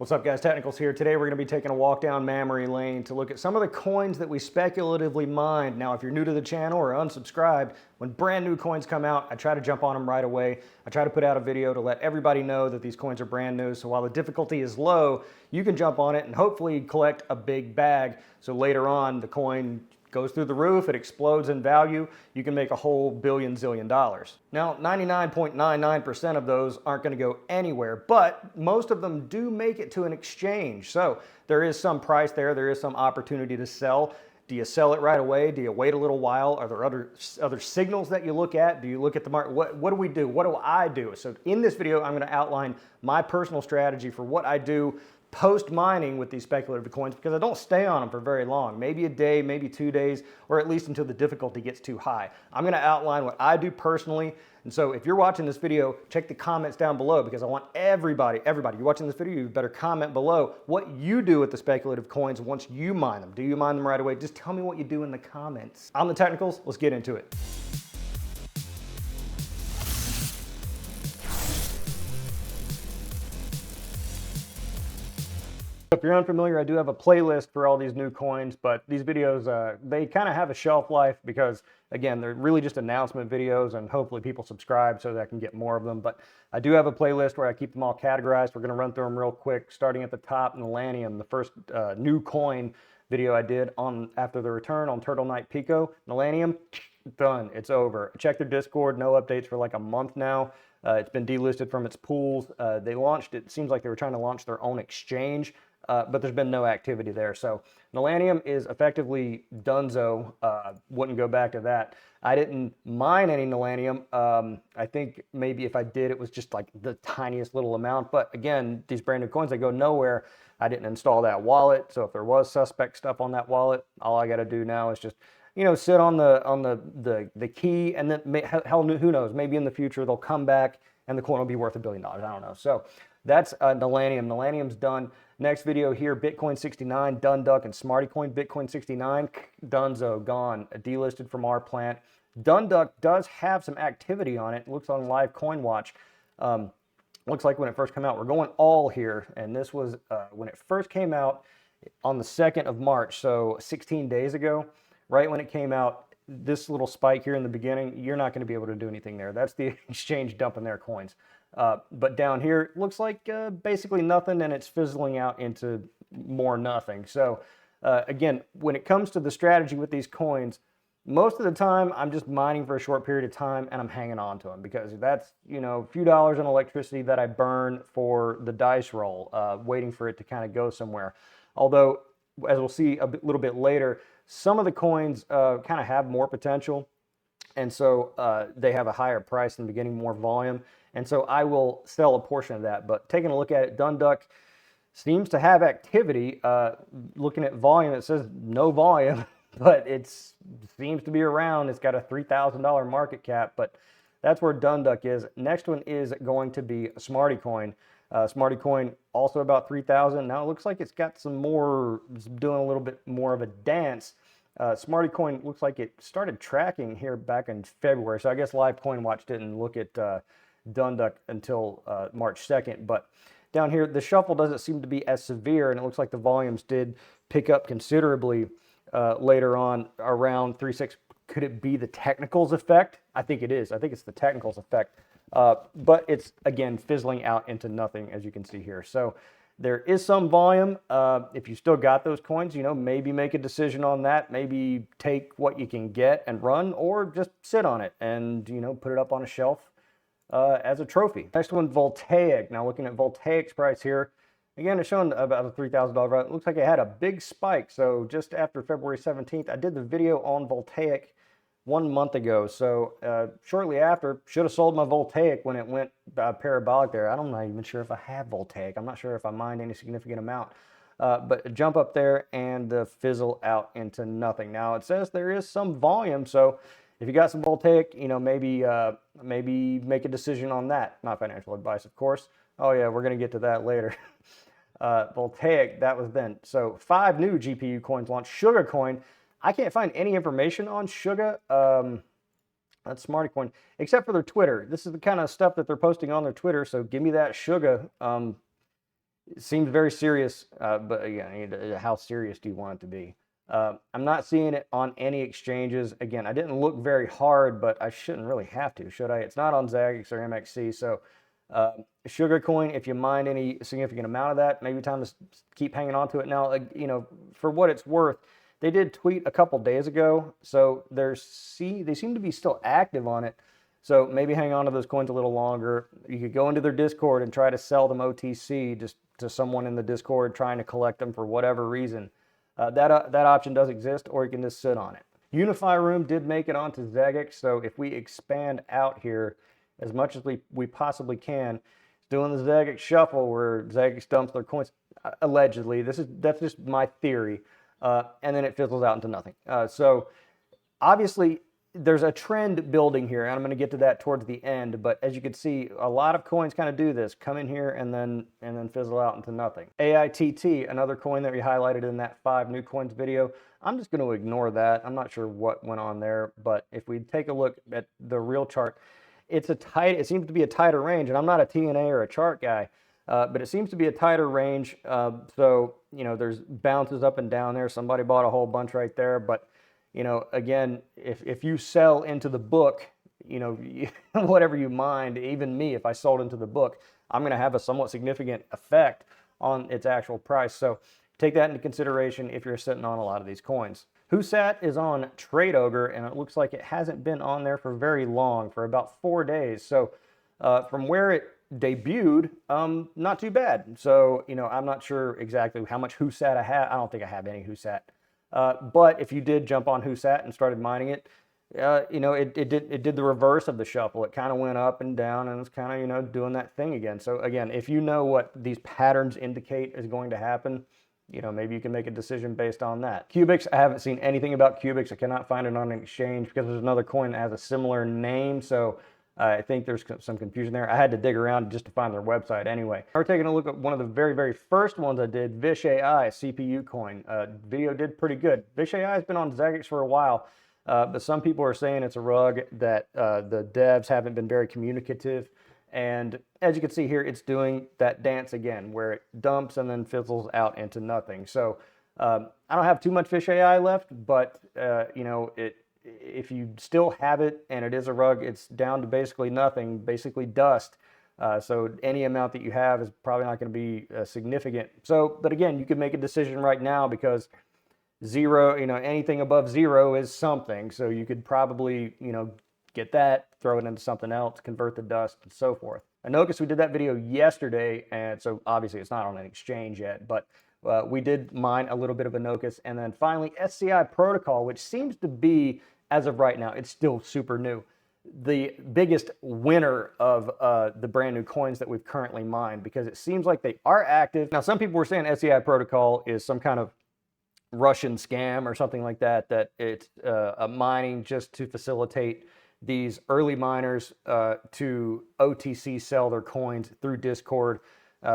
What's up, guys? Technicals here. Today we're going to be taking a walk down memory lane to look at some of the coins that we speculatively mined. Now, if you're new to the channel or unsubscribed, when brand new coins come out, I try to jump on them right away. I try to put out a video to let everybody know that these coins are brand new. So while the difficulty is low, you can jump on it and hopefully collect a big bag. So later on, the coin goes through the roof, it explodes in value, you can make a whole billion zillion dollars. Now, 99.99% of those aren't going to go anywhere, but most of them do make it to an exchange. So there is some price there is some opportunity to sell. Do you sell it right away? Do you wait a little while? Are there other signals that you look at? Do you look at the market? What do we do? What do I do? So in this video, I'm going to outline my personal strategy for what I do post-mining with these speculative coins, because I don't stay on them for very long, maybe a day, maybe 2 days, or at least until the difficulty gets too high. I'm going to outline what I do personally, and so if you're watching this video, check the comments down below, because I want everybody, you're watching this video, you better comment below what you do with the speculative coins once you mine them. Do you mine them right away? Just tell me what you do in the comments. I'm the Technicals, let's get into it. If you're unfamiliar, I do have a playlist for all these new coins, but these videos, they kind of have a shelf life because, again, they're really just announcement videos, and hopefully people subscribe so that I can get more of them. But I do have a playlist where I keep them all categorized. We're going to run through them real quick, starting at the top, Millennium, the first new coin video I did on after the return on Turtle Night Pico. Millennium, done. It's over. Check their Discord. No updates for like a month now. It's been delisted from its pools. They launched, it seems like they were trying to launch their own exchange. But there's been no activity there. So Millennium is effectively donezo. Wouldn't go back to that. I didn't mine any Millennium. I think maybe if I did, it was just like the tiniest little amount. But again, these brand new coins, they go nowhere. I didn't install that wallet. So if there was suspect stuff on that wallet, all I got to do now is just, you know, sit on the key, and then hell, who knows? Maybe in the future they'll come back and the coin will be worth $1 billion. I don't know. So that's Millennium. Millennium's done. Next video here, Bitcoin 69, Dunduck, and Smarty Coin. Bitcoin 69, donezo, gone, delisted from our plant. Dunduck does have some activity on it. It looks on Live Coin Watch. Looks like when it first came out, we're going all here, and this was when it first came out on the 2nd of March, so 16 days ago, right when it came out. This little spike here in the beginning, you're not going to be able to do anything there. That's the exchange dumping their coins. But down here, it looks like basically nothing, and it's fizzling out into more nothing. So again, when it comes to the strategy with these coins, most of the time I'm just mining for a short period of time and I'm hanging on to them, because that's, you know, a few dollars in electricity that I burn for the dice roll, waiting for it to kind of go somewhere. Although, as we'll see a little bit later, some of the coins kind of have more potential, and so they have a higher price in the beginning, more volume. And so I will sell a portion of that. But taking a look at it, Dunduck seems to have activity. Looking at volume, it says no volume, but it seems to be around. It's got a $3,000 market cap, but that's where Dunduck is. Next one is going to be Smarty Coin. Smarty Coin also about 3,000. Now it looks like it's got some more, it's doing a little bit more of a dance. Smarty Coin looks like it started tracking here back in February. So I guess Live Coin Watch didn't look at Dunduck until March 2nd. But down here, the shuffle doesn't seem to be as severe, and it looks like the volumes did pick up considerably later on around 3.6. Could it be the Technicals effect? I think it is. I think it's the Technicals effect. But it's, again, fizzling out into nothing, as you can see here. So there is some volume. If you still got those coins, you know, maybe make a decision on that. Maybe take what you can get and run, or just sit on it and, you know, put it up on a shelf as a trophy. Next one, Voltaic. Now looking at Voltaic's price here, again, it's showing about a $3,000. It looks like it had a big spike. So just after February 17th, I did the video on Voltaic 1 month ago. So shortly after, should have sold my Voltaic when it went parabolic there. I'm not even sure if I have Voltaic. I'm not sure if I mined any significant amount. But jump up there and fizzle out into nothing. Now it says there is some volume, so if you got some Voltaic, you know, maybe make a decision on that. Not financial advice, of course. Oh yeah, we're gonna get to that later. Voltaic, that was then. So 5 new GPU coins launched. Sugar Coin, I can't find any information on Sugar. That's Smarty Coin, except for their Twitter. This is the kind of stuff that they're posting on their Twitter, so give me that Sugar. It seems very serious, but again, how serious do you want it to be? I'm not seeing it on any exchanges. Again, I didn't look very hard, but I shouldn't really have to, should I? It's not on Zagex or MXC, so Sugar Coin, if you mind any significant amount of that, maybe time to keep hanging on to it now. For what it's worth, they did tweet a couple days ago, so they seem to be still active on it. So maybe hang on to those coins a little longer. You could go into their Discord and try to sell them OTC just to someone in the Discord trying to collect them for whatever reason. That option does exist, or you can just sit on it. Unify Room did make it onto Zagex, so if we expand out here as much as we possibly can, it's doing the Zagex shuffle where Zagex dumps their coins, allegedly. That's just my theory, and then it fizzles out into nothing. So obviously, there's a trend building here, and I'm going to get to that towards the end, but as you can see, a lot of coins kind of do this, come in here and then fizzle out into nothing. AITT, another coin that we highlighted in that 5 new coins video, I'm just going to ignore that. I'm not sure what went on there, but if we take a look at the real chart, it seems to be a tighter range, and I'm not a TNA or a chart guy, but it seems to be a tighter range, so, there's bounces up and down there. Somebody bought a whole bunch right there, but again, if you sell into the book, whatever you mind, even me, if I sold into the book, I'm going to have a somewhat significant effect on its actual price. So take that into consideration if you're sitting on a lot of these coins. Whosat is on Trade Ogre, and it looks like it hasn't been on there for very long, for about 4 days. So from where it debuted, not too bad. So, I'm not sure exactly how much Whosat I have. I don't think I have any Whosat. But if you did jump on Whosat and started mining it, it did the reverse of the shuffle. It kind of went up and down, and it's kind of, doing that thing again. So again, if you know what these patterns indicate is going to happen, maybe you can make a decision based on that. Cubics, I haven't seen anything about Cubics. I cannot find it on an exchange because there's another coin that has a similar name. So I think there's some confusion there. I had to dig around just to find their website anyway. We're taking a look at one of the very, very first ones I did, Vish AI, CPU coin. Video did pretty good. Vish AI has been on Zagex for a while, but some people are saying it's a rug, that the devs haven't been very communicative. And as you can see here, it's doing that dance again, where it dumps and then fizzles out into nothing. So I don't have too much Vish AI left, but if you still have it and it is a rug, it's down to basically nothing, basically dust. So any amount that you have is probably not going to be significant. So, but again, you could make a decision right now because zero, anything above zero is something. So you could probably, get that, throw it into something else, convert the dust, and so forth. Anokus, we did that video yesterday, and so obviously it's not on an exchange yet, but we did mine a little bit of Anokus. And then finally, SCI Protocol, which seems to be, as of right now, it's still super new, the biggest winner of the brand new coins that we've currently mined, because it seems like they are active. Now, some people were saying SCI Protocol is some kind of Russian scam or something like that, that it's a mining just to facilitate these early miners to OTC sell their coins through Discord.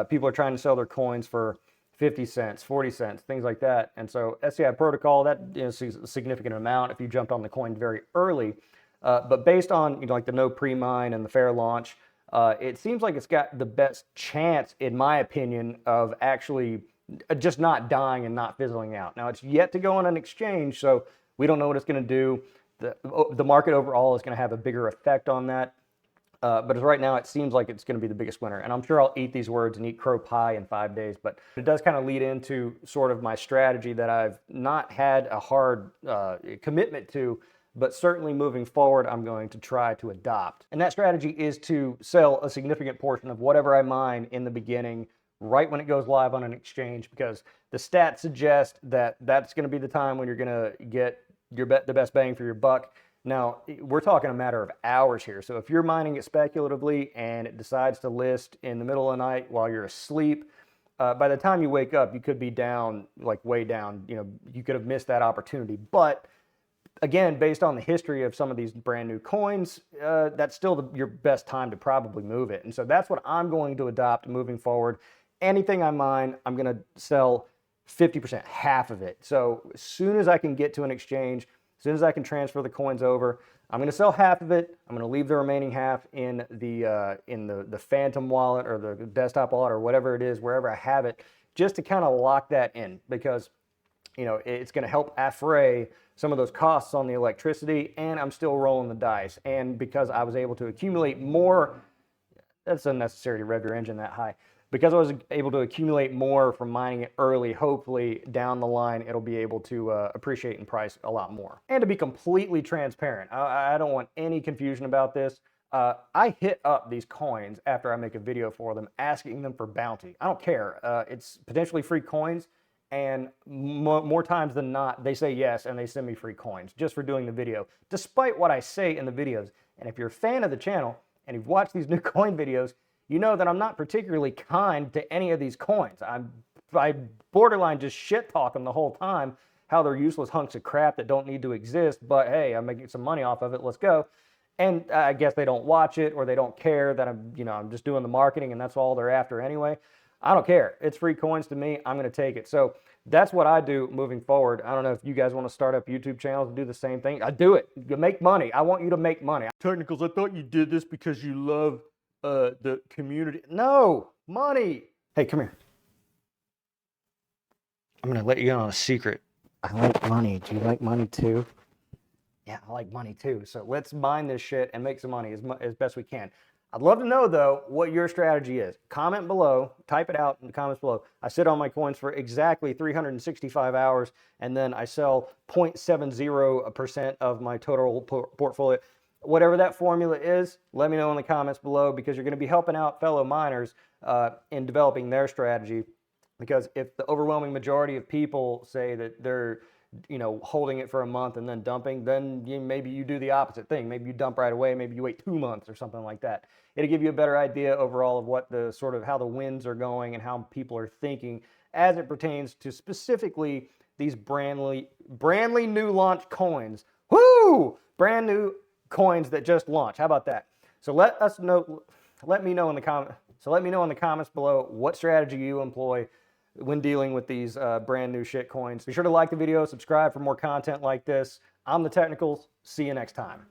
People are trying to sell their coins for 50 cents, 40 cents, things like that. And so SCI Protocol, that is a significant amount if you jumped on the coin very early. But based on like the no pre-mine and the fair launch, it seems like it's got the best chance, in my opinion, of actually just not dying and not fizzling out. Now, it's yet to go on an exchange, so we don't know what it's going to do. The market overall is going to have a bigger effect on that. But as right now, it seems like it's going to be the biggest winner. And I'm sure I'll eat these words and eat crow pie in 5 days. But it does kind of lead into sort of my strategy that I've not had a hard commitment to, but certainly moving forward, I'm going to try to adopt. And that strategy is to sell a significant portion of whatever I mine in the beginning, right when it goes live on an exchange, because the stats suggest that that's going to be the time when you're going to get the best bang for your buck. Now, we're talking a matter of hours here. So if you're mining it speculatively and it decides to list in the middle of the night while you're asleep, by the time you wake up, you could be down, like way down. You could have missed that opportunity. But again, based on the history of some of these brand new coins, that's still your best time to probably move it. And so that's what I'm going to adopt moving forward. Anything I mine, I'm going to sell 50%, half of it. So as soon as I can get to an exchange, as soon as I can transfer the coins over, I'm going to sell half of it. I'm going to leave the remaining half in the Phantom wallet or the desktop wallet or whatever it is, wherever I have it, just to kind of lock that in, because you know, it's going to help affray some of those costs on the electricity, and I'm still rolling the dice. And because I was able to accumulate more, that's unnecessary to rev your engine that high. Because I was able to accumulate more from mining it early, hopefully down the line it'll be able to appreciate in price a lot more. And to be completely transparent, I don't want any confusion about this. I hit up these coins after I make a video for them, asking them for bounty. I don't care. It's potentially free coins, and more times than not, they say yes and they send me free coins just for doing the video, despite what I say in the videos. And if you're a fan of the channel and you've watched these new coin videos, you know that I'm not particularly kind to any of these coins. I borderline just shit talk them the whole time, how they're useless hunks of crap that don't need to exist, but hey, I'm making some money off of it, let's go. And I guess they don't watch it, or they don't care that I'm just doing the marketing and that's all they're after anyway. I don't care. It's free coins to me. I'm going to take it. So that's what I do moving forward. I don't know if you guys want to start up YouTube channels and do the same thing. I do it. You make money. I want you to make money. Technicals, I thought you did this because you love the community. No, money. Hey, come here. I'm going to let you in on a secret. I like money. Do you like money too? Yeah, I like money too. So let's mine this shit and make some money as best we can. I'd love to know, though, what your strategy is. Comment below. Type it out in the comments below. I sit on my coins for exactly 365 hours, and then I sell 0.70% of my total portfolio. Whatever that formula is, let me know in the comments below, because you're going to be helping out fellow miners in developing their strategy. Because if the overwhelming majority of people say that they're holding it for a month and then dumping, then maybe you do the opposite thing. Maybe you dump right away. Maybe you wait 2 months or something like that. It'll give you a better idea overall of what the how the winds are going and how people are thinking as it pertains to specifically these brandly new launch coins. Woo! Brand new coins that just launched. How about that? So let me know in the comments below what strategy you employ when dealing with these brand new shit coins. Be sure to like the video, subscribe for more content like this. I'm TheTechnicals. See you next time.